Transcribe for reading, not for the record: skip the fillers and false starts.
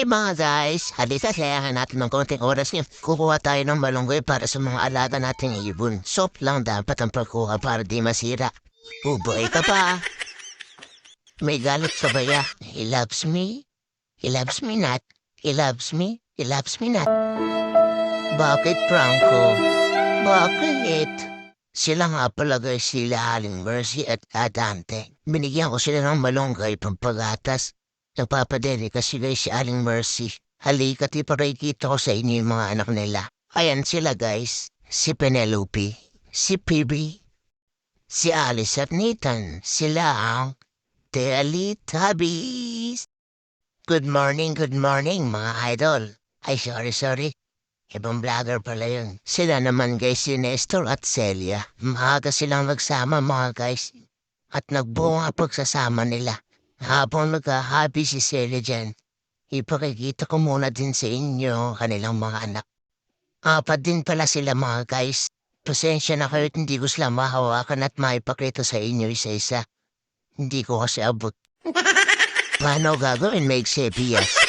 Hi mga guys! Halika sayahan natin ng konting oras ngayon. Kukuha tayo ng malunggay para sa mga alaga nating ibon. Soft lang dapat ang pagkuha para di masira. Bubuhay ka pa. May galit sa baya. He loves me. He loves me not. He loves me. He loves me not. Bakit, Franco? Bakit? Sila nga pala guys, sila Aling Mercy at Dante. Binigyan ko sila ng malunggay pampagatas. Nagpapadeli kasi guys si Aling Mercy. Halika't iparakita ko sa inyo yung mga anak nila. Ayan sila guys. Si Penelope, si Phoebe, si Alice at Nathan. Sila ang Teletubbies. Good morning mga idol. Ay sorry. Ibang vlogger pala yun. Sila naman guys si Nestor at Celia. Maaga silang nagsama mga guys. At nagbuo nga pagsasama nila. Habang naghahabi si Celia dyan, ipakikita ko muna din sa inyo kanilang mga anak. Apat din pala sila mga guys. Pasensya na kayo't hindi ko sila mahawakan at maipakita sa inyo isa-isa. Hindi ko kasi abot. Paano gagawin, Meg Sepias?